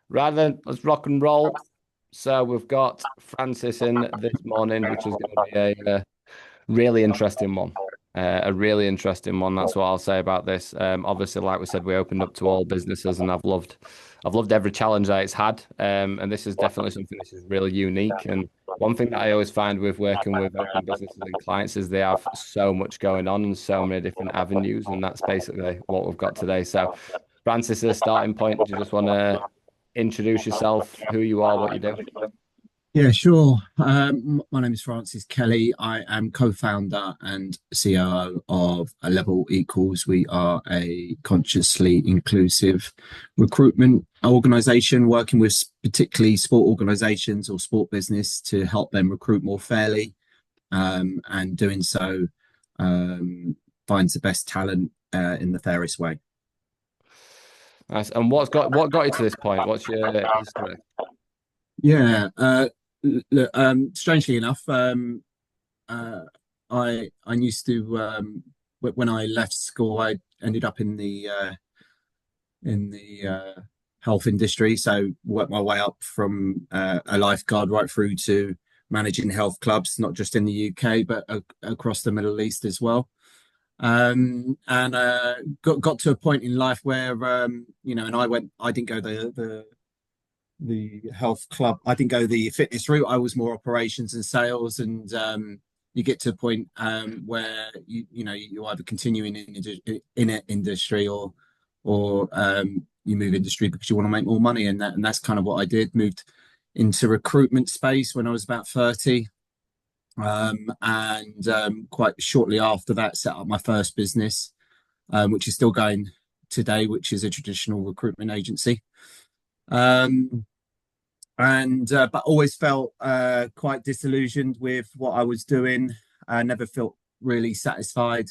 Rather than let's rock and roll. So we've got Francis in this morning, which is going to be a really interesting one. A really interesting one. That's what I'll say about this. Obviously, like we said, we opened up to all businesses, and I've loved every challenge that it's had. And this is definitely something this is really unique. And one thing that I always find with working with open businesses and clients is they have so much going on and so many different avenues, and that's basically what we've got today. So, Francis, as a starting point, do you just want to introduce yourself, who you are, what you do? Yeah, sure. My name is Francis Kelly. I am co-founder and COO of A Level Equals. We are a consciously inclusive recruitment organization working with particularly sport organizations or sport business to help them recruit more fairly, and doing so finds the best talent in the fairest way. Nice. And what got you to this point? What's your history? Yeah. Look, strangely enough, uh, I used to when I left school, I ended up in the health industry. So worked my way up from a lifeguard right through to managing health clubs, not just in the UK but across the Middle East as well. And got to a point in life where and I didn't go the health club. I didn't go the fitness route. I was more operations and sales, and you get to a point where you either continuing in an industry or you move industry because you want to make more money, and that's kind of what I did. Moved into recruitment space when I was about 30, and quite shortly after that, set up my first business, which is still going today, which is a traditional recruitment agency. Um, and But always felt quite disillusioned with what I was doing. I never felt really satisfied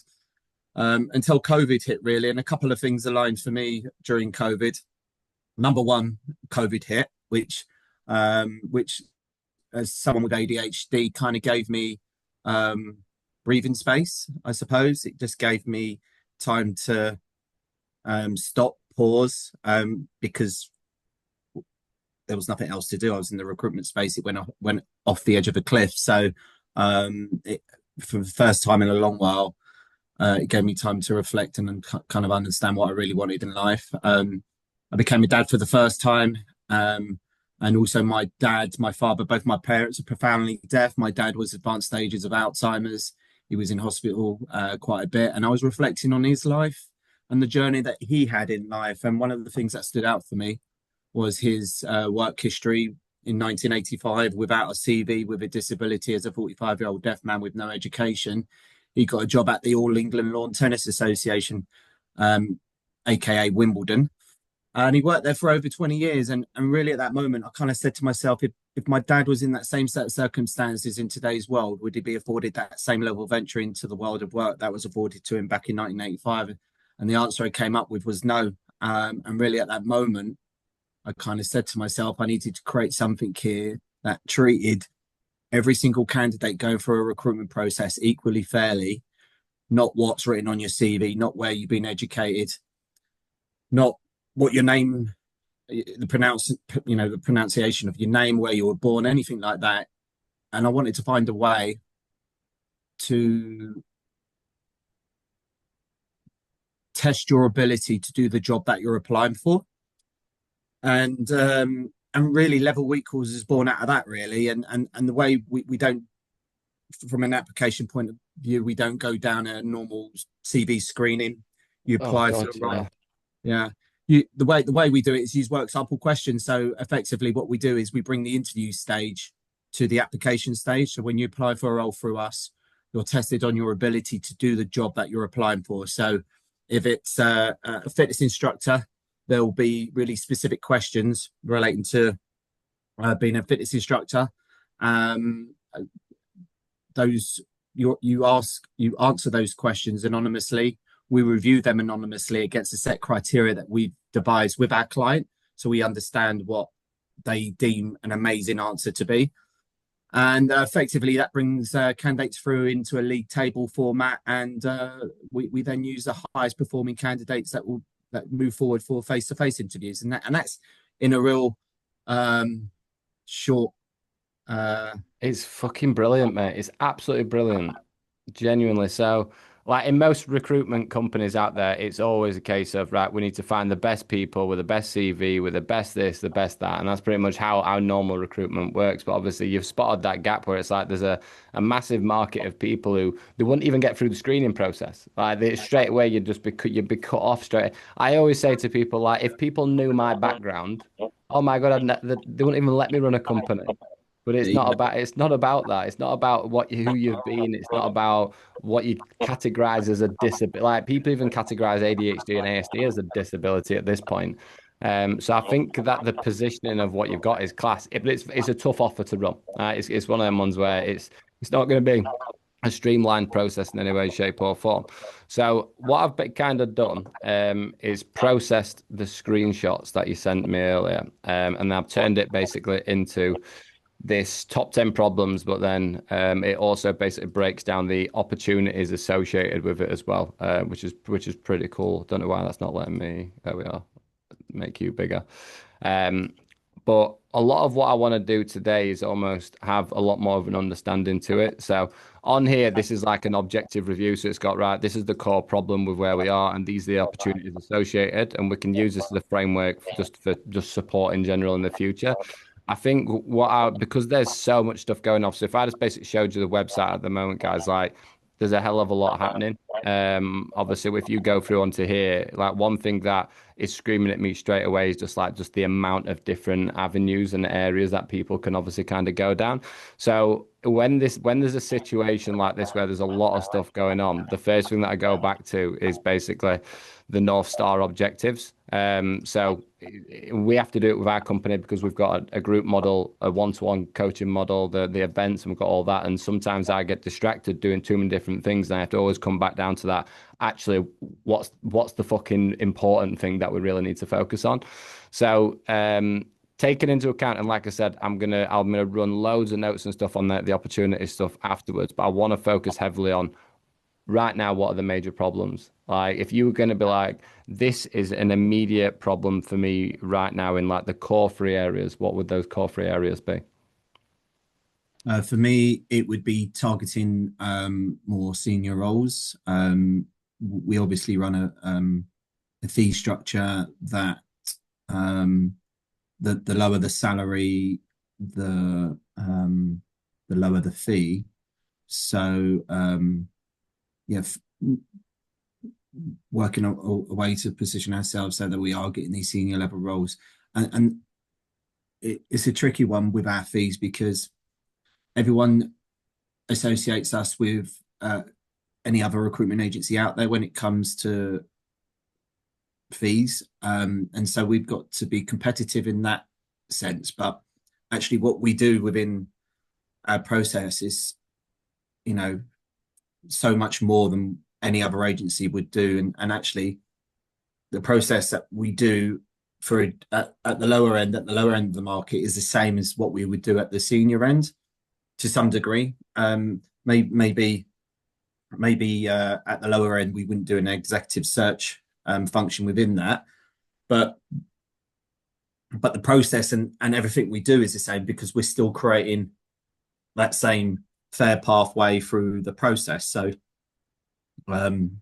until COVID hit, really, and a couple of things aligned for me during COVID. Number one, COVID hit, which as someone with ADHD kind of gave me um, breathing space. I suppose it just gave me time to stop, pause, because there was nothing else to do. I was in the recruitment space. It went off the edge of a cliff. So for the first time in a long while, it gave me time to reflect and kind of understand what I really wanted in life. I became a dad for the first time. And also my dad, my father, both my parents are profoundly deaf. My dad was advanced stages of Alzheimer's. He was in hospital quite a bit. And I was reflecting on his life and the journey that he had in life. And one of the things that stood out for me was his work history in 1985 without a CV, with a disability as a 45-year-old deaf man with no education. He got a job at the All England Lawn Tennis Association, aka Wimbledon. And he worked there for over 20 years. And really, at that moment, I kind of said to myself, if my dad was in that same set of circumstances in today's world, would he be afforded that same level of entry into the world of work that was afforded to him back in 1985? And the answer I came up with was no. And really, at that moment, I kind of said to myself, I needed to create something here that treated every single candidate going through a recruitment process equally fairly, not what's written on your CV, not where you've been educated, not what your name, the pronunciation of your name, where you were born, anything like that. And I wanted to find a way to test your ability to do the job that you're applying for. And really level equals is born out of that, really. And the way we don't, from an application point of view, we don't go down a normal CV screening. You Oh apply for God, the role. yeah. Yeah. The way we do it is use work sample questions. So effectively what we do is we bring the interview stage to the application stage. So when you apply for a role through us, you're tested on your ability to do the job that you're applying for. So if it's a fitness instructor, there will be really specific questions relating to being a fitness instructor. Um, those you answer those questions anonymously. We review them anonymously against a set criteria that we've devised with our client, so we understand what they deem an amazing answer to be. And effectively, that brings candidates through into a league table format, and we then use the highest performing candidates that move forward for face to face interviews, and that's in a real um, short. Uh, It's fucking brilliant, mate. It's absolutely brilliant. Genuinely. So, like in most recruitment companies out there, it's always a case of, right, we need to find the best people with the best CV, with the best this, the best that. And that's pretty much how our normal recruitment works. But obviously, you've spotted that gap where it's like there's a massive market of people who they wouldn't even get through the screening process. Like straight away, you'd be cut off straight. I always say to people, like, if people knew my background, oh my God, they wouldn't even let me run a company. But it's not about that. It's not about who you've been. It's not about what you categorize as a disability. Like people even categorize ADHD and ASD as a disability at this point. So I think that the positioning of what you've got is class. But it's a tough offer to run. It's one of them ones where it's not going to be a streamlined process in any way, shape, or form. So what I've kind of done is processed the screenshots that you sent me earlier, and I've turned it basically into this top 10 problems, but then it also basically breaks down the opportunities associated with it as well, which is pretty cool. Don't know why that's not letting me. There we are. Make you bigger. Um, but a lot of what I want to do today is almost have a lot more of an understanding to it. So on here, this is like an objective review. So it's got, right, this is the core problem with where we are, and these are the opportunities associated. And we can use this as a framework for just support in general in the future. I think because there's so much stuff going off. So if I just basically showed you the website at the moment, guys, like there's a hell of a lot happening. Obviously, if you go through onto here, like one thing that is screaming at me straight away is just the amount of different avenues and areas that people can obviously kind of go down. So when there's a situation like this where there's a lot of stuff going on, the first thing that I go back to is basically the North Star objectives. So we have to do it with our company because we've got a group model, a one-to-one coaching model, the events, and we've got all that. And sometimes I get distracted doing too many different things, and I have to always come back down to that. Actually, what's the fucking important thing that we really need to focus on? So taking into account, and like I said, I'm gonna run loads of notes and stuff on the opportunity stuff afterwards, but I want to focus heavily on right now, what are the major problems? Like, if you were going to be like, this is an immediate problem for me right now in like the core three areas, what would those core three areas be? for me, it would be targeting more senior roles. We obviously run a fee structure that um, the lower the salary, the lower the fee. So yeah, working a way to position ourselves so that we are getting these senior level roles, and it's a tricky one with our fees because everyone associates us with any other recruitment agency out there when it comes to fees. And so we've got to be competitive in that sense. But actually, what we do within our process is, you know, so much more than any other agency would do. And actually, the process that we do at the lower end, of the market, is the same as what we would do at the senior end to some degree. Maybe at the lower end we wouldn't do an executive search function within that, but the process and everything we do is the same because we're still creating that same fair pathway through the process. Um,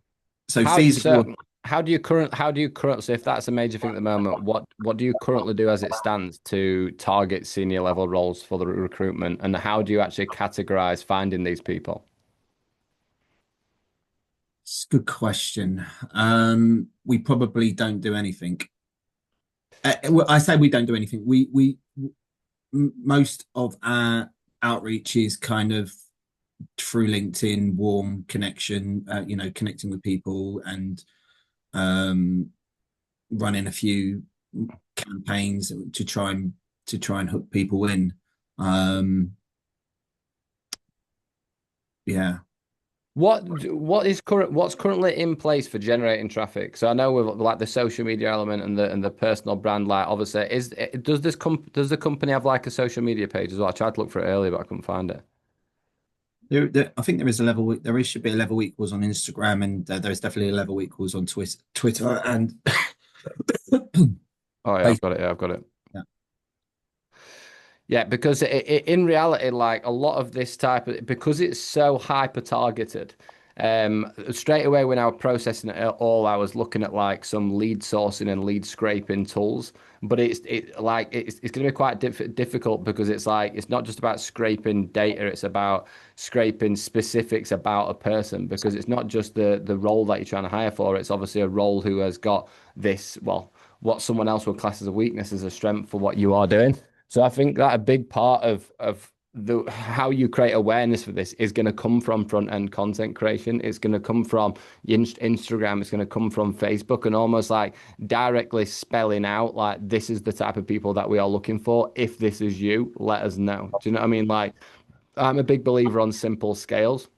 so How fees are so? How do you currently, so if that's a major thing at the moment, what do you currently do as it stands to target senior level roles for the recruitment, and how do you actually categorize finding these people? It's a good question. We probably don't do anything. I say we don't do anything. Most of our outreach is kind of through LinkedIn, warm connection, connecting with people and um, running a few campaigns to try and hook people in. Um, yeah. What's currently in place for generating traffic? So I know with like the social media element and the personal brand, like obviously does the company have like a social media page as well? I tried to look for it earlier, but I couldn't find it. I think there is a level. Should be a level equals on Instagram, and there is definitely a level equals on Twitter and Oh yeah, I've got it. Yeah, I've got it. yeah. Yeah, because in reality, like a lot of this type of, because it's so hyper targeted, straight away when I was processing it all, I was looking at like some lead sourcing and lead scraping tools. But it's going to be quite difficult because it's like it's not just about scraping data, it's about scraping specifics about a person because it's not just the role that you're trying to hire for. It's obviously a role who has got this, well, what someone else would class as a weakness as a strength for what you are doing. So I think that a big part of the how you create awareness for this is going to come from front end content creation. It's going to come from Instagram. It's going to come from Facebook, and almost like directly spelling out like this is the type of people that we are looking for. If this is you, let us know. Do you know what I mean? Like I'm a big believer on simple scales.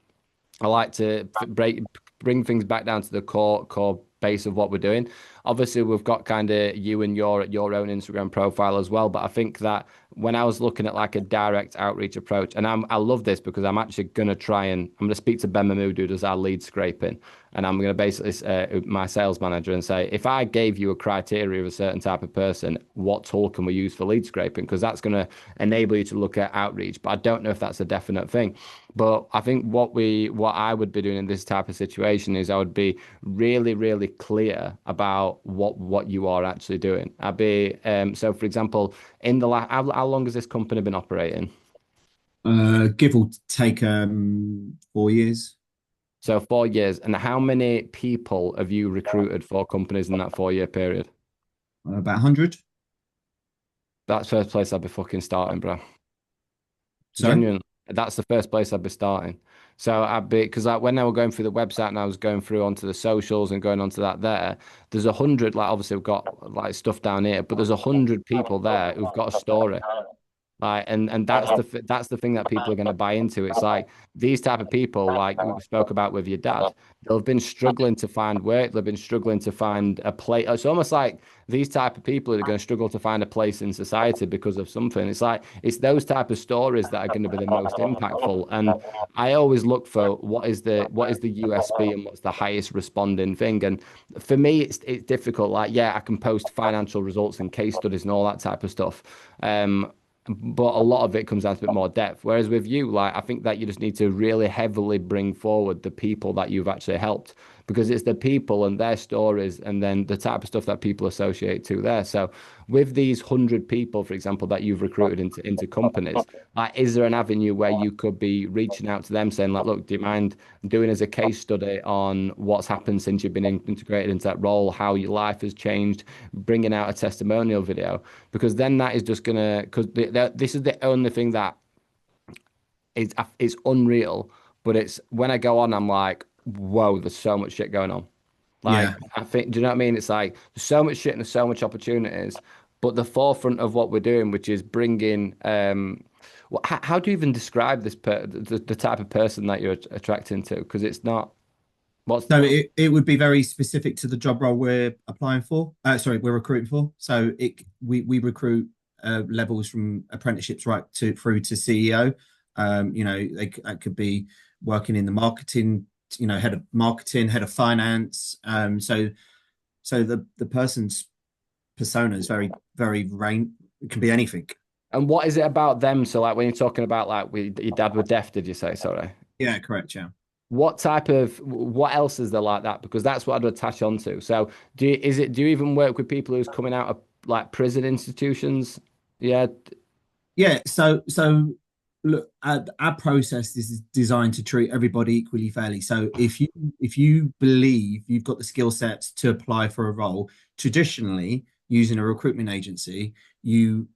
I like to bring things back down to the core base of what we're doing. Obviously, we've got kind of you and your own Instagram profile as well. But I think that when I was looking at like a direct outreach approach, and I love this because I'm actually gonna try and I'm gonna speak to Ben Mahmood, who does our lead scraping, and I'm gonna basically my sales manager and say, if I gave you a criteria of a certain type of person, what tool can we use for lead scraping? Because that's gonna enable you to look at outreach. But I don't know if that's a definite thing. But I think what I would be doing in this type of situation is I would be really, really clear about what you are actually doing. I'd be so for example, in the last how long has this company been operating? Give or take 4 years, So 4 years. And how many people have you recruited for companies in that 4 year period? about 100. That's the first place I'd be fucking starting, bro. Sorry. Genuine. That's the first place I'd be starting. So I'd be because like when I was going through the website and I was going through onto the socials and going onto that there's 100 like obviously we've got like stuff down here, but there's 100 people there who've got a story. Like, and that's the thing that people are going to buy into. It's like these type of people, like we spoke about with your dad, they've been struggling to find work. They've been struggling to find a place. It's almost like these type of people are going to struggle to find a place in society because of something. It's like it's those type of stories that are going to be the most impactful. And I always look for what is the USB and what's the highest responding thing. And for me, it's difficult. Like, yeah, I can post financial results and case studies and all that type of stuff. But a lot of it comes down to a bit more depth. Whereas with you, like I think that you just need to really heavily bring forward the people that you've actually helped because it's the people and their stories and then the type of stuff that people associate to there. So with these 100 people, for example, that you've recruited into companies, like is there an avenue where you could be reaching out to them saying like, look, do you mind doing as a case study on what's happened since you've been integrated into that role, how your life has changed, bringing out a testimonial video? Because then that is just gonna because this is the only thing that is unreal. But it's when I go on, I'm like, whoa, there's so much shit going on. Like Yeah. I think, do you know what I mean? It's like there's so much shit and there's so much opportunities. But the forefront of what we're doing, which is bringing, how do you even describe the type of person that you're attracting to? Because it's not what's So it would be very specific to the job role we're applying for. Sorry, we're recruiting for. So we recruit levels from apprenticeships right to through to CEO. That could be working in the marketing, head of marketing, head of finance. So the person's persona is very, very range. It can be anything. and what is it about them? So like when you're talking about like your dad were deaf, did you say? Sorry. Yeah, correct. Yeah. What else is there like that? Because that's what I'd attach onto. So do you even work with people who's coming out of like prison institutions? Yeah. Yeah, so look, our process is designed to treat everybody equally fairly. So if you believe you've got the skill sets to apply for a role, traditionally using a recruitment agency, you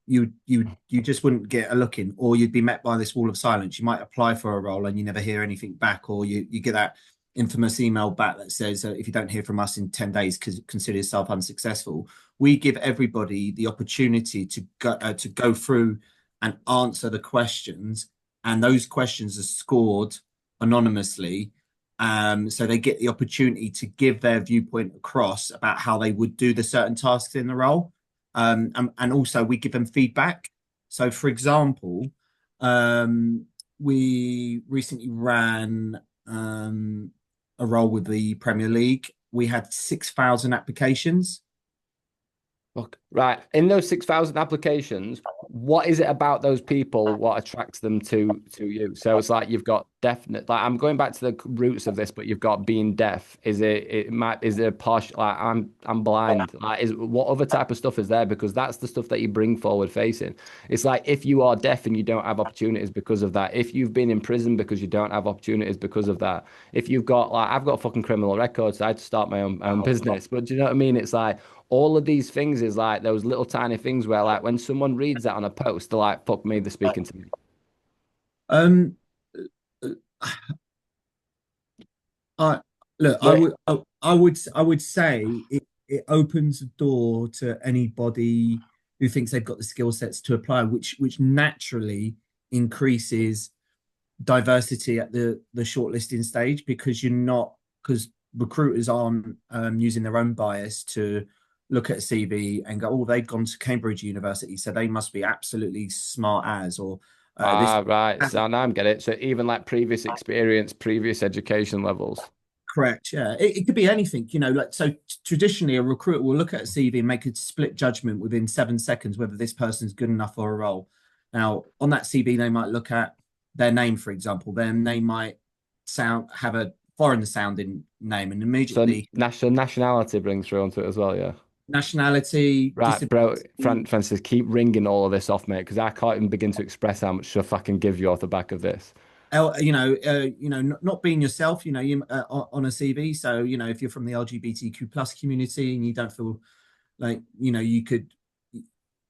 just wouldn't get a look in, or you'd be met by this wall of silence. You might apply for a role and you never hear anything back, or you get that infamous email back that says if you don't hear from us in 10 days, consider yourself unsuccessful. We give everybody the opportunity to go through and answer the questions. And those questions are scored anonymously. So they get the opportunity to give their viewpoint across about how they would do the certain tasks in the role. And also we give them feedback. So for example, we recently ran a role with the Premier League. We had 6,000 applications. Look, right. In those 6,000 applications, what is it about those people what attracts them to you? So it's like you've got definite, like I'm going back to the roots of this, but you've got being deaf. Is it a partial, like I'm blind, like is what other type of stuff is there? Because that's the stuff that you bring forward facing. It's like if you are deaf and you don't have opportunities because of that, if you've been in prison because you don't have opportunities because of that, if you've got, like, I've got a fucking criminal record, so I had to start my own business. But do you know what I mean? It's like all of these things is like those little tiny things where, like, when someone reads that on a post, they're like, fuck me, they're speaking to me. Um, I look, But I would say it opens a door to anybody who thinks they've got the skill sets to apply, which naturally increases diversity at the shortlisting stage because you're not because recruiters aren't using their own bias to look at a CV and go, oh, they've gone to Cambridge University, so they must be absolutely smart as or this. right, so now I'm getting it. So even like previous experience, previous education levels. Correct. Yeah. It could be anything, like so traditionally a recruiter will look at a CV and make a split judgment within 7 seconds whether this person's good enough for a role. Now, on that CV, they might look at their name, for example. Then they might have a foreign sounding name and So immediately nationality brings through onto it as well, yeah. nationality, Right, bro, disability, Francis, keep ringing all of this off, mate, because I can't even begin to express how much stuff I can give you off the back of this. not being yourself, on a CV. So, if you're from the LGBTQ plus community and you don't feel like you could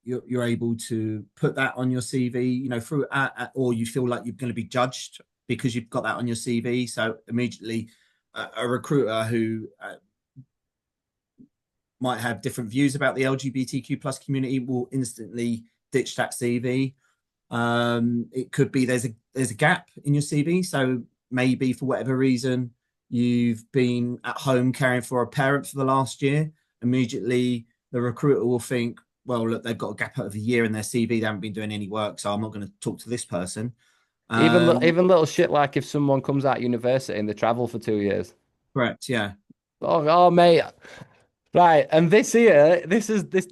you're able to put that on your CV, through or you feel like you're going to be judged because you've got that on your CV. So immediately, a recruiter who might have different views about the LGBTQ plus community will instantly ditch that CV. It could be there's a gap in your CV, so maybe for whatever reason you've been at home caring for a parent for the last year. Immediately, the recruiter will think, well, look, they've got a gap of a year in their CV. They haven't been doing any work, so I'm not going to talk to this person. Um, Even little shit like if someone comes out of university and they travel for 2 years. correct, yeah. Mate. Right, and this here, this is this.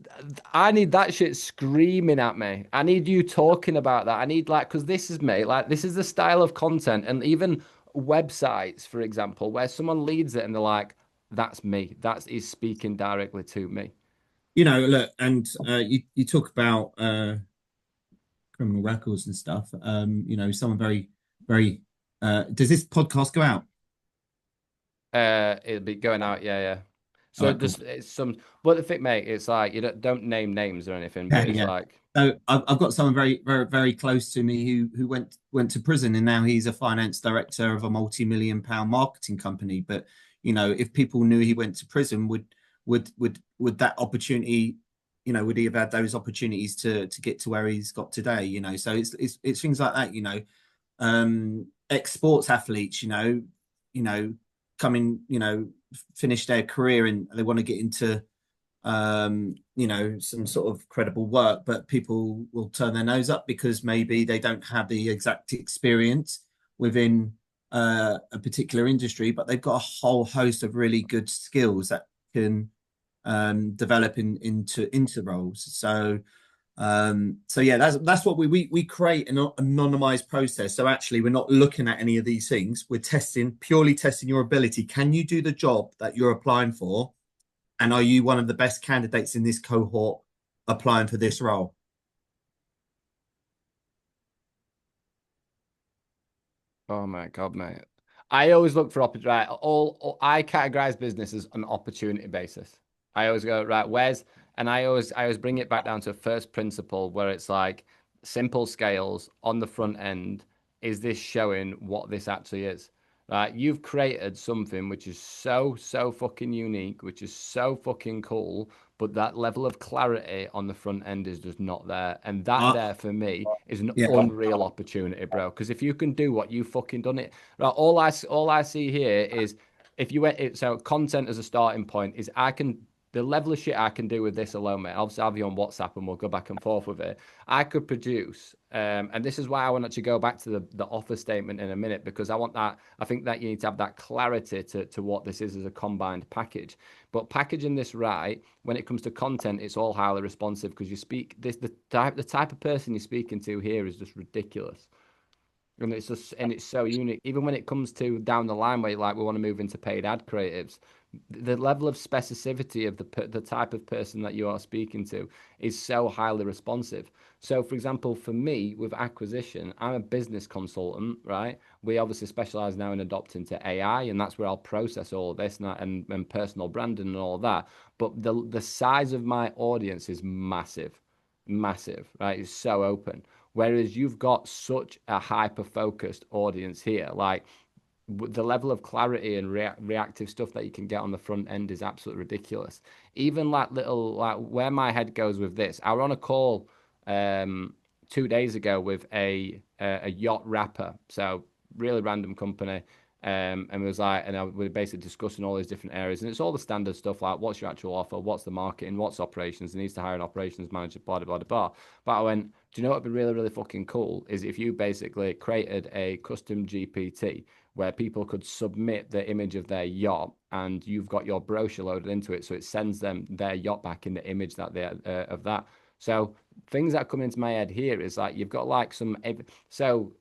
I need that shit screaming at me. I need you talking about that. I need, like, because this is me, like, this is the style of content, and even websites, for example, where someone leads it and they're like, "That's me. That is speaking directly to me." Look, and you talk about criminal records and stuff. Someone very, very. Does this podcast go out? It'll be going out, yeah, yeah. All So right, cool. there's it's some, but the thing, mate, it's like you don't name names or anything, Yeah, but it's yeah. like, So I've got someone very, very, very close to me who went to prison and now he's a finance director of a multi-million-pound marketing company. But if people knew he went to prison, would that opportunity, would he have had those opportunities to get to where he's got today? So it's things like that. Ex-sports athletes, you know, coming, finish their career and they want to get into some sort of credible work, but people will turn their nose up because maybe they don't have the exact experience within a particular industry, but they've got a whole host of really good skills that can develop into roles. So yeah, that's what we create an anonymized process. So actually, we're not looking at any of these things. We're purely testing your ability. Can you do the job that you're applying for? And are you one of the best candidates in this cohort applying for this role? oh my God, mate. I always look for opportunity. Right, I categorize business as an opportunity basis. I always go, right, and I always bring it back down to a first principle where it's like simple scales on the front end. Is this showing what this actually is? Right, you've created something which is so fucking unique, which is so fucking cool, but that level of clarity on the front end is just not there. And that Uh, there for me is an yeah, unreal opportunity, bro. Because if you can do what you fucking done it, right? All I see here is if you went it, so content as a starting point is I can the level of shit I can do with this alone, mate. Obviously, I'll have you on WhatsApp and we'll go back and forth with it. I could produce, and this is why I want to go back to the offer statement in a minute, because I want that. I think that you need to have that clarity to what this is as a combined package. But packaging this right, when it comes to content, it's all highly responsive because you speak this the type of person you're speaking to here is just ridiculous. And it's so unique. Even when it comes to down the line where like we want to move into paid ad creatives, the level of specificity of the type of person that you are speaking to is so highly responsive. So, for example, for me with acquisition, I'm a business consultant, right? We obviously specialize now in adopting to AI, and that's where I'll process all of this and personal branding and all that. But the size of my audience is massive, massive, right? It's so open. Whereas you've got such a hyper focused audience here, like the level of clarity and reactive stuff that you can get on the front end is absolutely ridiculous. Even like little like where my head goes with this, I were on a call 2 days ago with a yacht rapper, so really random company. And it was like, we were basically discussing all these different areas, and it's all the standard stuff like what's your actual offer, what's the marketing, what's operations, it needs to hire an operations manager, blah, blah, blah, blah. But I went, do you know what would be really, really fucking cool is if you basically created a custom GPT where people could submit the image of their yacht and you've got your brochure loaded into it. So it sends them their yacht back in the image that they of that. So things that come into my head here is like you've got like so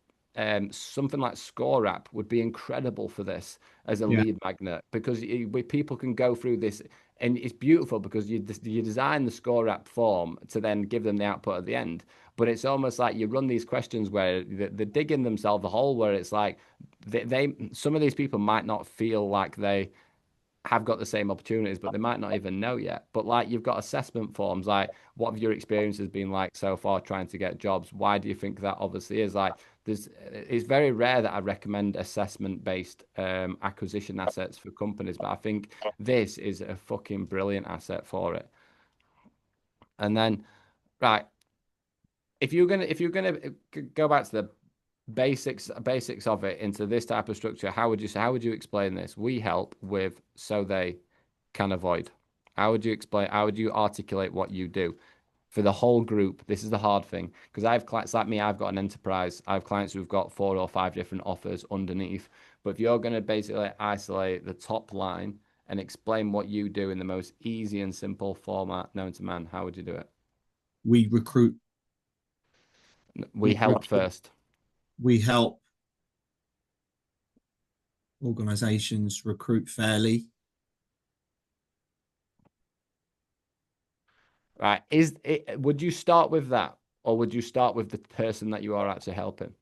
something like Score App would be incredible for this as a Yeah. lead magnet because people can go through this and it's beautiful because you design the Score App form to then give them the output at the end. But it's almost like you run these questions where they're digging themselves a hole where it's like some of these people might not feel like they have got the same opportunities, but they might not even know yet. But like you've got assessment forms, like what have your experiences been like so far trying to get jobs? Why do you think that obviously is like it's very rare that I recommend assessment based acquisition assets for companies, but I think this is a fucking brilliant asset for it. And then right, if you're gonna go back to the basics of it into this type of structure, how would you explain this? We help with so they can avoid. How would you articulate what you do for the whole group? This is the hard thing because I have clients like me, I've got an enterprise. I have clients who've got 4 or 5 different offers underneath. But if you're going to basically isolate the top line and explain what you do in the most easy and simple format known to man, how would you do it? We recruit, We we help recruit, first. we help organizations recruit fairly. Right. Is it, would you start with that or would you start with the person that you are actually helping?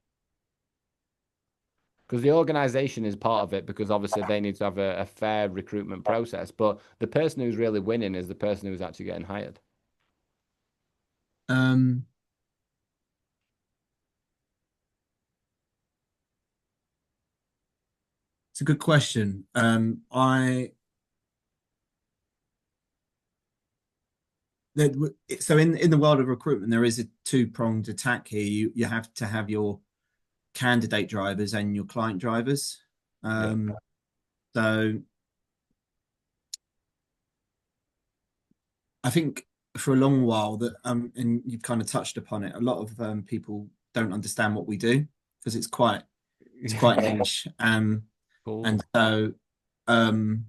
Because the organization is part of it because obviously they need to have a fair recruitment process. But the person who's really winning is the person who's actually getting hired. Um, it's a good question. So in the world of recruitment, there is a two-pronged attack here. You have to have your candidate drivers and your client drivers. Yeah. So I think for a long while that and you've kind of touched upon it, a lot of people don't understand what we do because it's quite niche. Cool. And so um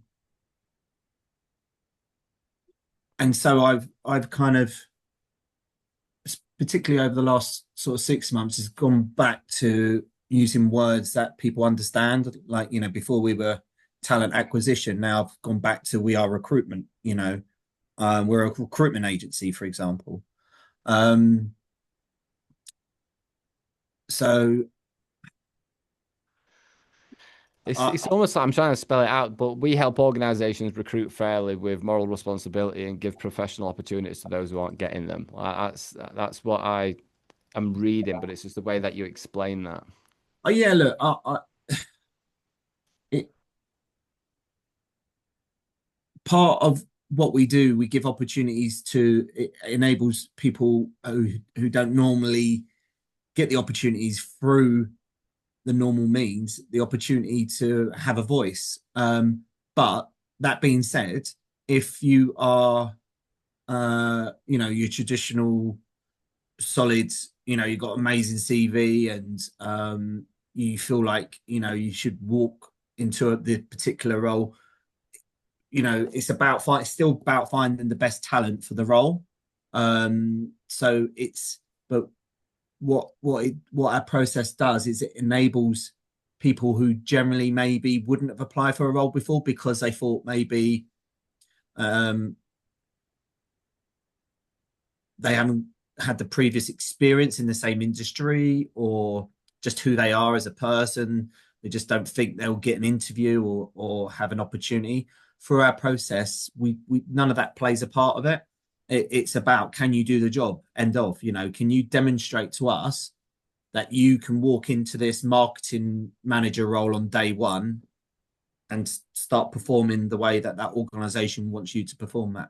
and so I've kind of particularly over the last sort of 6 months has gone back to using words that people understand. Like, before we were talent acquisition, now I've gone back to we are recruitment, we're a recruitment agency, for example. Um, so I, It's almost like I'm trying to spell it out, but we help organizations recruit fairly with moral responsibility and give professional opportunities to those who aren't getting them. That's what I am reading, but it's just the way that you explain that. yeah, look, it, part of what we do, we give opportunities to, it enables people who don't normally get the opportunities through the normal means, the opportunity to have a voice. But that being said, if you are, your traditional solid, you've got amazing CV and you feel like, you should walk into the particular role, it's still about finding the best talent for the role. So but what our process does is it enables people who generally maybe wouldn't have applied for a role before because they thought maybe um, they haven't had the previous experience in the same industry or just who they are as a person. They just don't think they'll get an interview or have an opportunity. Through our process, we none of that plays a part of it. It's about, can you do the job? End of. Can you demonstrate to us that you can walk into this marketing manager role on day one and start performing the way that organization wants you to perform that?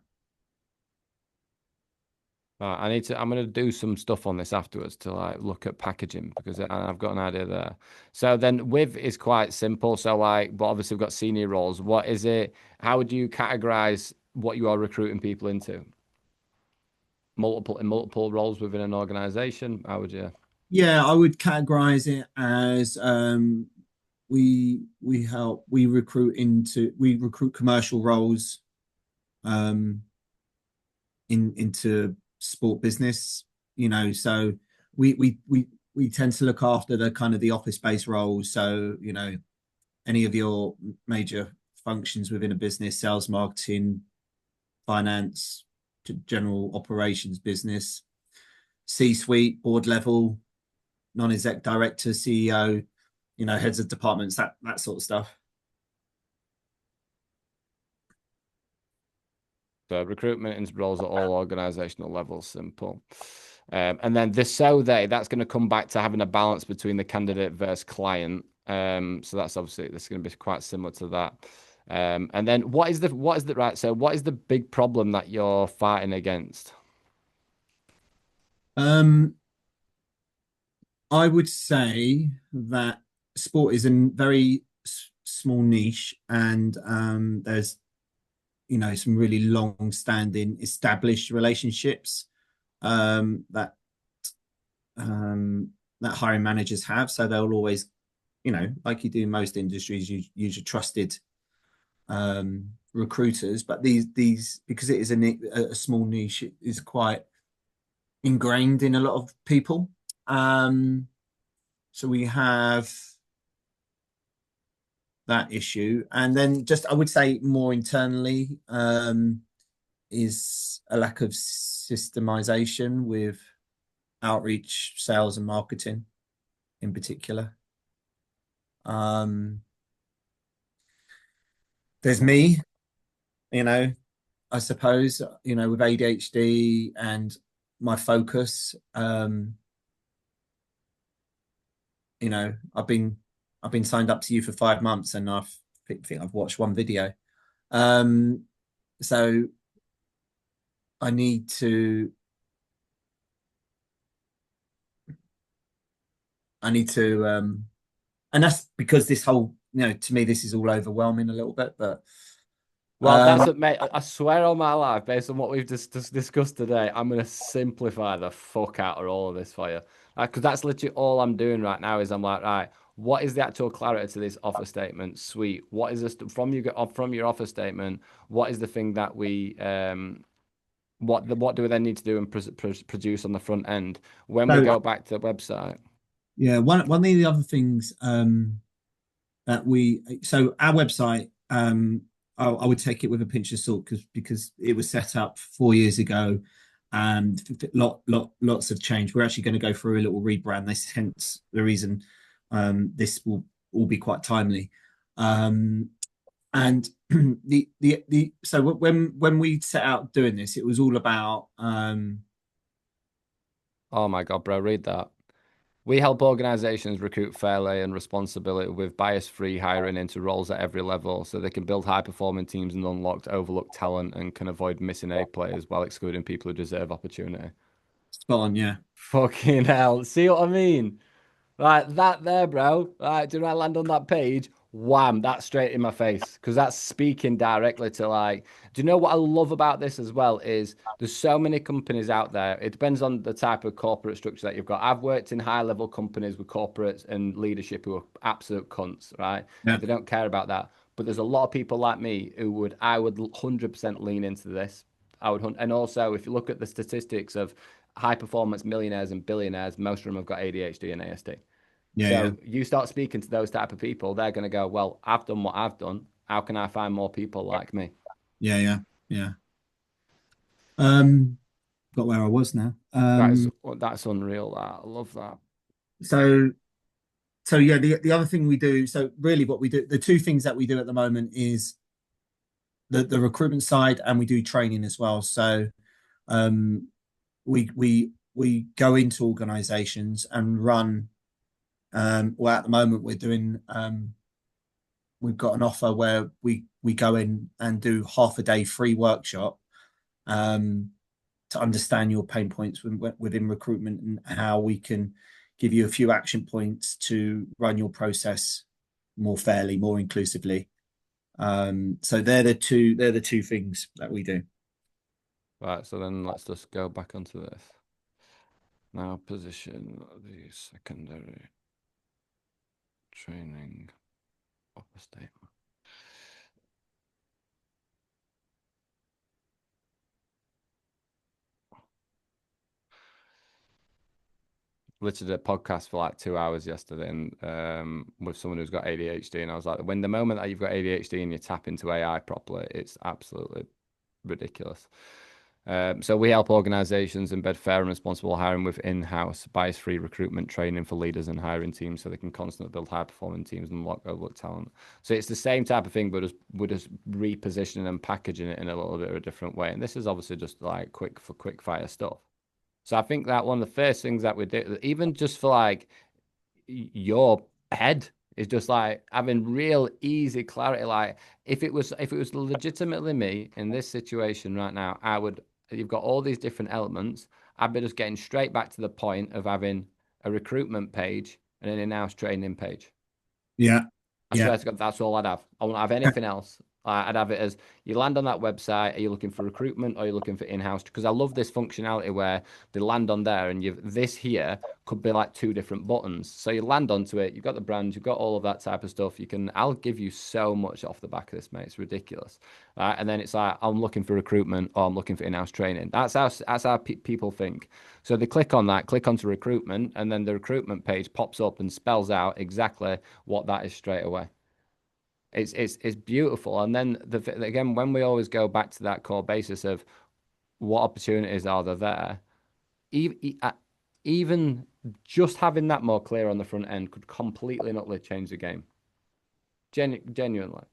I need to. I'm going to do some stuff on this afterwards to like look at packaging because I've got an idea there. So then, with is quite simple. So like, but obviously we've got senior roles. What is it? How would you categorize what you are recruiting people into? Multiple roles within an organization. How would you? Yeah, I would categorize it as we recruit commercial roles um into sport business, so we tend to look after the kind of the office-based roles. So, any of your major functions within a business, sales, marketing, finance, to general operations business, C-suite, board level, non-exec director, CEO, heads of departments, that sort of stuff. So recruitment into roles at all organizational levels, simple. And then the so they, that's going to come back to having a balance between the candidate versus client. So that's obviously this is going to be quite similar to that. And then what is the right? So what is the big problem that you're fighting against? Um, I would say that sport is a very small niche, and there's some really long-standing established relationships that um, that hiring managers have. So they'll always, like you do in most industries, you use your trusted recruiters. But these because it is a small niche, it is quite ingrained in a lot of people. So we have that issue, and then just I would say more internally is a lack of systemization with outreach, sales, and marketing in particular. Um, there's me, you know, I suppose, with ADHD and my focus. You know, I've been signed up to you for 5 months, and think I've watched one video. Um, so I need to and that's because this whole, to me, this is all overwhelming a little bit. But Well, that's um, it, mate. I swear on my life, based on what we've just discussed today, I'm going to simplify the fuck out of all of this for you. Like, because that's literally all I'm doing right now is I'm like, right, what is the actual clarity to this offer statement? Sweet. What is this from your offer statement? What is the thing that what do we then need to do and produce on the front end when we so go back to the website? yeah, one of the other things that so our website, I would take it with a pinch of salt because it was set up 4 years ago, and lots of change. We're actually going to go through a little rebrand. This hence the reason this will all be quite timely. And the so when we set out doing this, it was all about Oh my God, bro, read that. We help organizations recruit fairly and responsibility with bias-free hiring into roles at every level so they can build high-performing teams and unlock overlooked talent and can avoid missing A players while excluding people who deserve opportunity. spot on. Yeah. Fucking hell. See what I mean? Right, that there, bro. Right, did I land on that page? wham, that's straight in my face because that's speaking directly to like, do you know what I love about this as well is there's so many companies out there. It depends on the type of corporate structure that you've got. I've worked in high level companies with corporates and leadership who are absolute cunts, right? Yeah, They don't care about that. But there's a lot of people like me who I would 100% lean into this. And also if you look at the statistics of high performance millionaires and billionaires, most of them have got ADHD and ASD. yeah, yeah, So you start speaking to those type of people, they're going to go, well, I've done what I've done. How can I find more people like me? yeah, yeah, yeah. Um, got where I was now. That's unreal. That I love that. So so yeah, the other thing we do, so really what we do, the two things that we do at the moment is the recruitment side, and we do training as well. So um we go into organizations and run well, at the moment we're doing we've got an offer where we go in and do half a day free workshop um to understand your pain points within recruitment and how we can give you a few action points to run your process more fairly, more inclusively. So they're the two things that we do. Right. So then let's just go back onto this. Now position the secondary training offer statement. Literally did a podcast for like 2 hours yesterday and with someone who's got ADHD. And I was like, when the moment that you've got ADHD and you tap into AI properly, it's absolutely ridiculous. So we help organizations embed fair and responsible hiring with in-house bias-free recruitment training for leaders and hiring teams so they can constantly build high-performing teams and unlock overlooked talent. So it's the same type of thing, but we're just repositioning and packaging it in a little bit of a different way. And this is obviously just like quick fire stuff. So I think that one of the first things that we do, even just for like your head, is just like having real easy clarity. Like if it was legitimately me in this situation right now, I would. You've got all these different elements. I'd be just getting straight back to the point of having a recruitment page and an in-house training page. Yeah, I yeah, swear to God, that's all I'd have. I won't have anything else. I'd have it as you land on that website. Are you looking for recruitment or are you looking for in-house? Because I love this functionality where they land on there and you've this here could be like two different buttons. So you land onto it, you've got the brand, you've got all of that type of stuff. I'll give you so much off the back of this, mate. It's ridiculous. And then it's like, I'm looking for recruitment or I'm looking for in-house training. That's how people think. So they click on that, click onto recruitment, and then the recruitment page pops up and spells out exactly what that is straight away. It's beautiful. And then again, when we always go back to that core basis of what opportunities are there, even, even just having that more clear on the front end could completely and utterly change the game. Genuinely.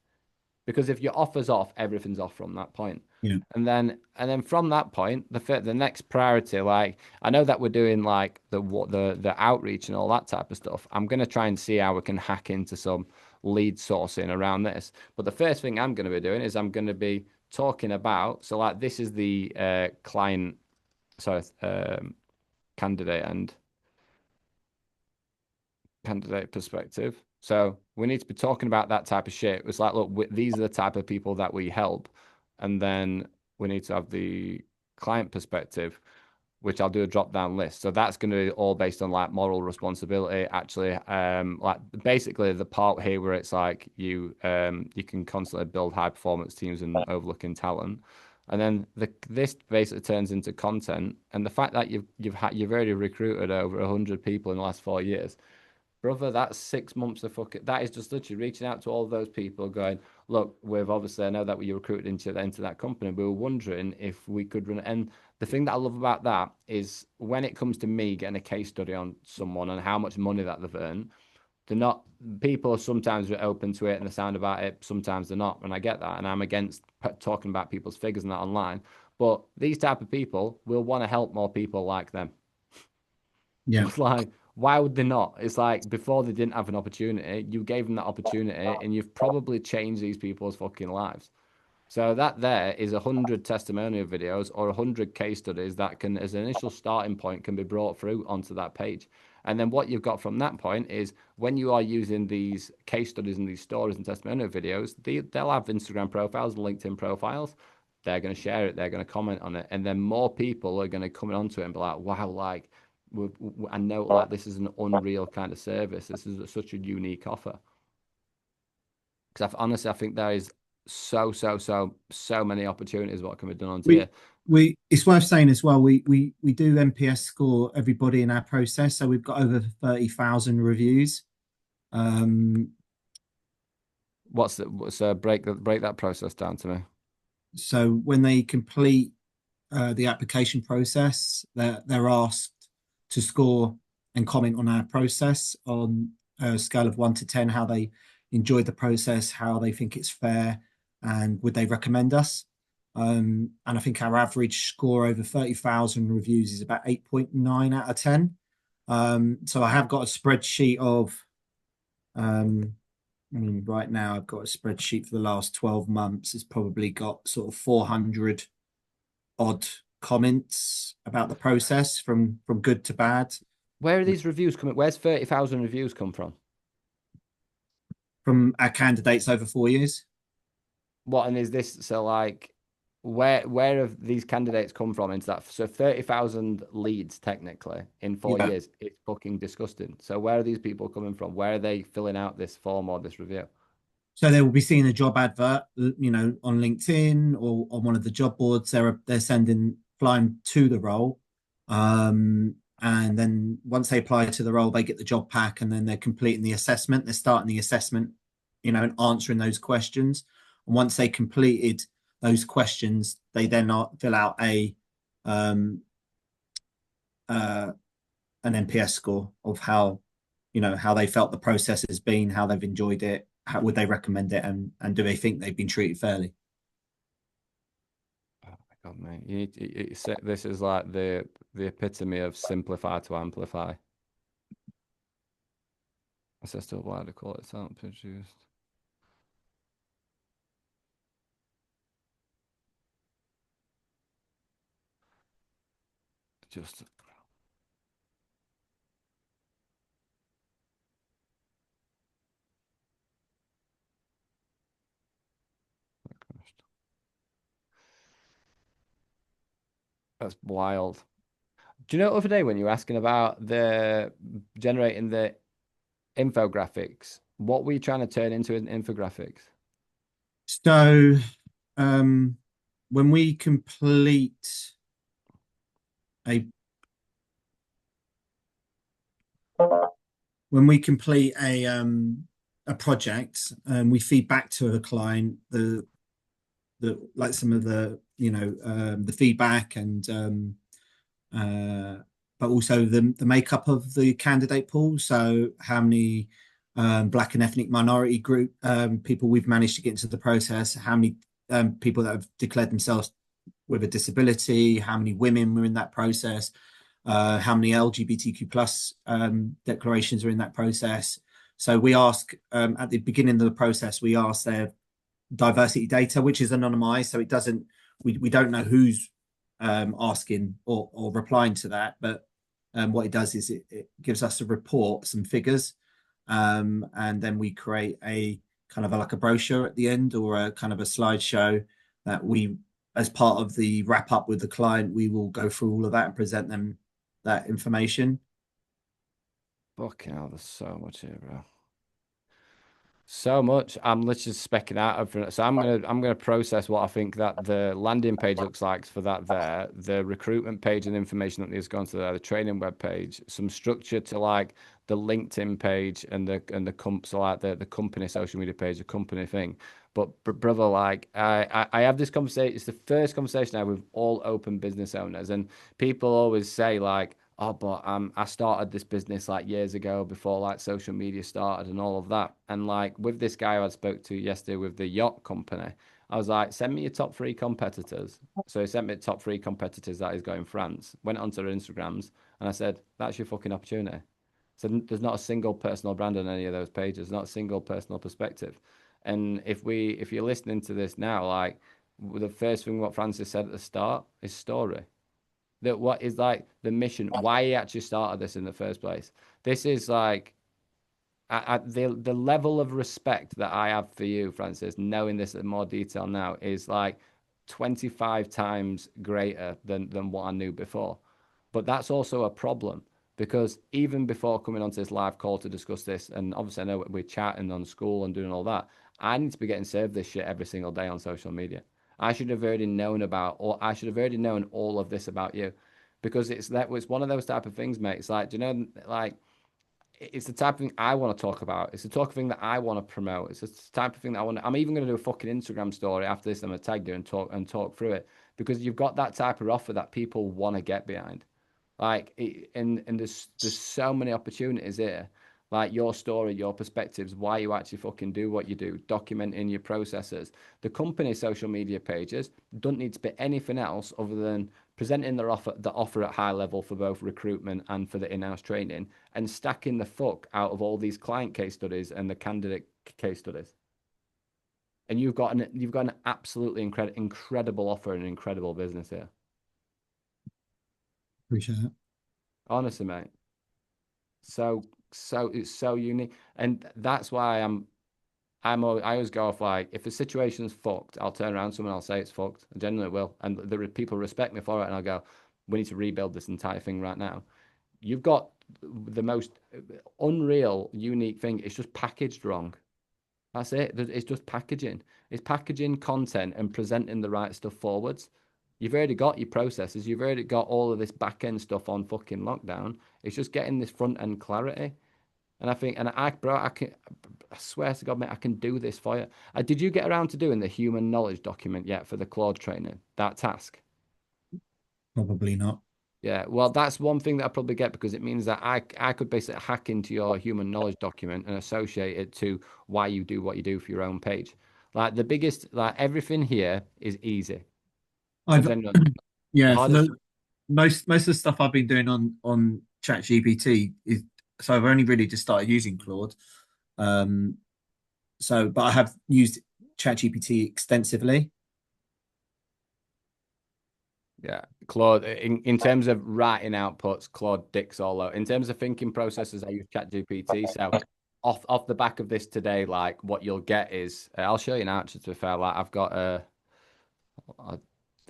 Because if your offer's off, everything's off from that point. yeah, And then from that point, the next priority, like I know that we're doing like the outreach and all that type of stuff. I'm gonna try and see how we can hack into some lead sourcing around this. But the first thing I'm gonna be doing is I'm gonna be talking about, so like this is the client, sorry, candidate and candidate perspective. So we need to be talking about that type of shit. It's like, look, these are the type of people that we help, and then we need to have the client perspective, which I'll do a drop down list. So that's going to be all based on like moral responsibility. Actually, like basically the part here where it's like you can constantly build high performance teams and overlooking talent. And then this basically turns into content, and the fact that you've already recruited over 100 people in the last 4 years, brother, that's 6 months of fucking. That is just literally reaching out to all those people, going, "Look, we've obviously I know that we recruited into that company. We were wondering if we could run." And the thing that I love about that is when it comes to me getting a case study on someone and how much money that they've earned, they're not. People are sometimes open to it and the sound about it. Sometimes they're not, and I get that. And I'm against talking about people's figures and that online. But these type of people will want to help more people like them. yeah, But like, why would they not? It's like before they didn't have an opportunity, you gave them that opportunity, and you've probably changed these people's fucking lives. So that there is 100 testimonial videos or 100 case studies that can, as an initial starting point, can be brought through onto that page. And then what you've got from that point is when you are using these case studies and these stories and testimonial videos, they'll have Instagram profiles and LinkedIn profiles. They're going to share it. They're going to comment on it. And then more people are going to come onto it and be like, wow, like, I know like this is an unreal kind of service. This is such a unique offer. Because honestly, I think there is so many opportunities what can be done on We here. we it's worth saying as well. We do NPS score everybody in our process, so we've got over 30,000 reviews. Um, What's the so break that process down to me. so when they complete the application process, they're asked to score and comment on our process on a scale of 1 to 10, how they enjoyed the process, how they think it's fair, and would they recommend us. And I think our average score over 30,000 reviews is about 8.9 out of 10. So I have got a spreadsheet of, um, I mean, right now I've got a spreadsheet for the last 12 months. It's probably got sort of 400 odd comments about the process from good to bad Where are these reviews coming? Where's 30,000 reviews come from? from our candidates over 4 years. What and is this so like where have these candidates come from into that? So 30,000 leads technically in four Yeah. years. It's fucking disgusting. So where are these people coming from? Where are they filling out this form or this review? So they will be seeing a job advert, on LinkedIn or on one of the job boards. They're sending flying to the role, and then once they apply to the role, they get the job pack, and then they're completing the assessment. They're starting the assessment, and answering those questions. And once they completed those questions, they then fill out um, uh, an NPS score of how they felt the process has been, how they've enjoyed it, how would they recommend it, and do they think they've been treated fairly? Oh my God, mate. This is like the epitome of simplify to amplify. Is that still why they call it sound produced? Just that's wild. Do you know the other day when you were asking about the generating the infographics, what were you trying to turn into an infographics? So um, when we complete a when we complete a project, we feed back to the client the like some of the feedback and but also the makeup of the candidate pool. So how many Black and ethnic minority group people we've managed to get into the process, how many people that have declared themselves with a disability, how many women were in that process, how many LGBTQ plus declarations are in that process. So we ask at the beginning of the process, we ask their diversity data, which is anonymized, so it doesn't we don't know who's asking or replying to that, but what it does is it gives us a report, some figures, and then we create a kind of like a brochure at the end or a kind of a slideshow that we, as part of the wrap up with the client, we will go through all of that and present them that information. Fucking hell, there's so much here, bro. So much. I'm literally specking out everything. So I'm gonna process what I think that the landing page looks like for that there, the recruitment page and information that needs to go onto there, the training web page, some structure to like the LinkedIn page and so like the company social media page, the company thing. But brother, like I have this conversation. It's the first conversation I have with all open business owners, and people always say like, oh, but I started this business like years ago before like social media started and all of that. And like with this guy I spoke to yesterday with the yacht company, I was like, send me your top three competitors. So he sent me the top three competitors that he's got in France. Went onto their Instagrams and I said, that's your fucking opportunity. So there's not a single personal brand on any of those pages, not a single personal perspective. And if you're listening to this now, like the first thing what Francis said at the start is story. that what is like the mission, why he actually started this in the first place. This is like the level of respect that I have for you, Francis, knowing this in more detail now is like 25 times greater than what I knew before. But that's also a problem because even before coming onto this live call to discuss this, and obviously I know we're chatting on school and doing all that, I need to be getting served this shit every single day on social media. I should have already known about, or I should have already known all of this about you, because it's one of those type of things, mate. It's like, do you know, like it's the type of thing I want to talk about. It's the type of thing that I want to promote. It's the type of thing that I want. I'm even going to do a fucking Instagram story after this. I'm going to tag you and talk through it because you've got that type of offer that people want to get behind. Like, and there's so many opportunities here. Like your story, your perspectives, why you actually fucking do what you do, documenting your processes. The company social media pages don't need to be anything else other than presenting the offer at high level for both recruitment and for the in-house training, and stacking the fuck out of all these client case studies and the candidate case studies. And you've got an absolutely incredible offer and an incredible business here. Appreciate it. Honestly, mate. So it's so unique, and that's why I always go off like if the situation's fucked, I'll turn around to someone, I'll say it's fucked. I genuinely will, and there are people respect me for it, and I'll go, we need to rebuild this entire thing right now. You've got the most unreal, unique thing. It's just packaged wrong. That's it. It's just packaging. It's packaging content and presenting the right stuff forwards. You've already got your processes. You've already got all of this back end stuff on fucking lockdown. It's just getting this front end clarity. And I think, and bro, I swear to God, mate, I can do this for you. Did you get around to doing the human knowledge document yet for the Claude training? That task? Probably not. Yeah, well, that's one thing that I probably get because it means that I could basically hack into your human knowledge document and associate it to why you do what you do for your own page. Like the biggest, like everything here is easy. I I've genuinely, the yeah, for hardest. the most of the stuff I've been doing on ChatGPT is so I've only really just started using Claude. Um, so but I have used ChatGPT extensively. Yeah, Claude. In terms of writing outputs, Claude dicks all out. In terms of thinking processes, I use ChatGPT. So off the back of this today, like what you'll get is, I'll show you now. Actually, to be fair, like I-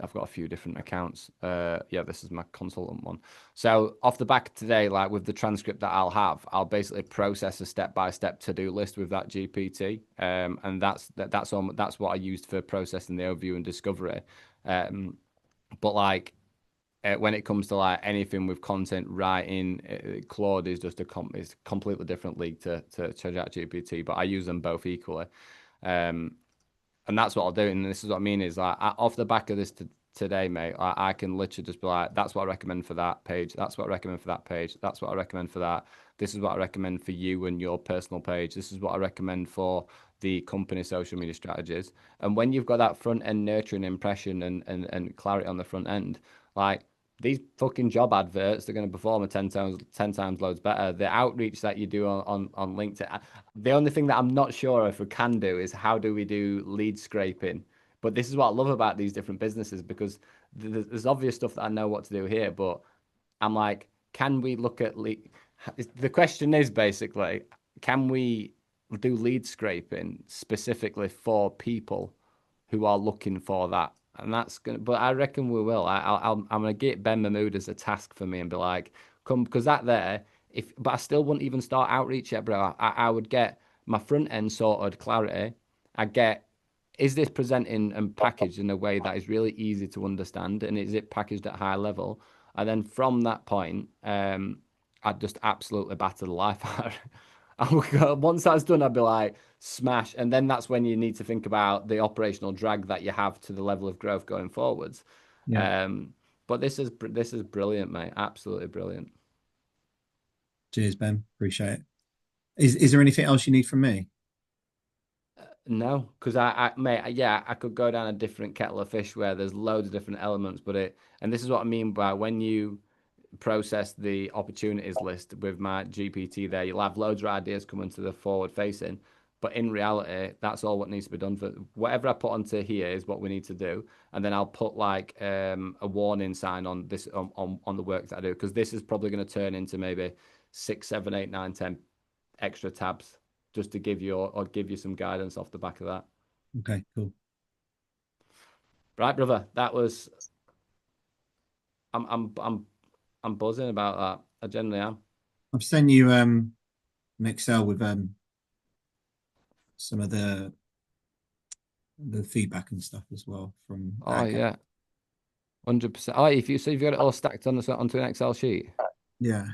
I've got a few different accounts. Yeah, this is my consultant one. So off the back today, like with the transcript that I'll basically process a step-by-step to-do list with that GPT. And that's what I used for processing the overview and discovery. Um, but like when it comes to like anything with content writing, Claude is just is a completely different league to ChatGPT. But I use them both equally. Um, and that's what I'll do. And this is what I mean is like off the back of this today, mate, I can literally just be like, that's what I recommend for that page. That's what I recommend for that page. That's what I recommend for that. This is what I recommend for you and your personal page. This is what I recommend for the company social media strategies. And when you've got that front end nurturing impression and clarity on the front end, like these fucking job adverts, they're going to perform a 10 times loads better. The outreach that you do on LinkedIn, the only thing that I'm not sure if we can do is how do we do lead scraping. But this is what I love about these different businesses because there's obvious stuff that I know what to do here, but I'm like, can we look at lead? The question is basically, can we do lead scraping specifically for people who are looking for that? And that's gonna, but I reckon we will. I'm gonna get Ben Mahmood as a task for me and be like, come, because that there, but I still wouldn't even start outreach yet, bro. I would get my front end sorted, clarity. I get, is this presenting and packaged in a way that is really easy to understand, and is it packaged at high level? And then from that point, I'd just absolutely batter the life out. Once that's done, I'd be like, smash. And then that's when you need to think about the operational drag that you have to the level of growth going forwards. Yeah. Um, but this is brilliant, mate. Absolutely brilliant. Cheers, Ben. Appreciate it. Is there anything else you need from me? No, because mate, yeah, I could go down a different kettle of fish where there's loads of different elements, and this is what I mean by when you process the opportunities list with my GPT there, you'll have loads of ideas coming to the forward facing. But in reality, that's all what needs to be done. For whatever I put onto here is what we need to do, and then I'll put like a warning sign on this on the work that I do, because this is probably going to turn into maybe 6, 7, 8, 9, 10 extra tabs just to give you or give you some guidance off the back of that. Okay, cool. Right, brother. That was I'm buzzing about that. I generally am. I've sent you an Excel with some of the feedback and stuff as well from Oh yeah, 100%. Oh, if you've got it all stacked on onto an Excel sheet. yeah,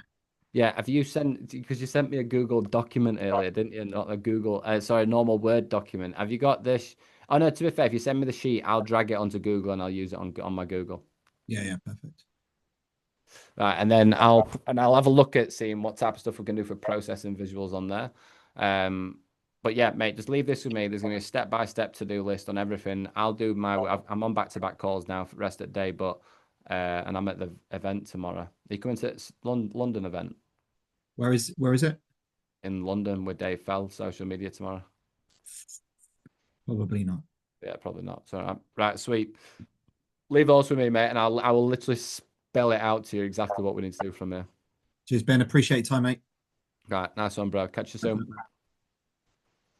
Yeah, have you sent, because you sent me a Google document earlier, didn't you? Not a Google, sorry, a normal Word document. Have you got this? Oh no, to be fair, if you send me the sheet, I'll drag it onto Google and I'll use it on my Google. yeah, perfect. Right, and then I'll have a look at seeing what type of stuff we can do for processing visuals on there. But yeah, mate, just leave this with me. There's gonna be a step-by-step to-do list on everything. I'll do I'm on back-to-back calls now for the rest of the day, but and I'm at the event tomorrow. Are you coming to this London event Where is it? in London with Dave Fell, social media tomorrow? Probably not. Yeah, probably not. So right, sweet. Leave those with me, mate, and I will literally spell it out to you exactly what we need to do from here. Cheers, Ben. Appreciate your time, mate. Right, nice one, bro. Catch you soon.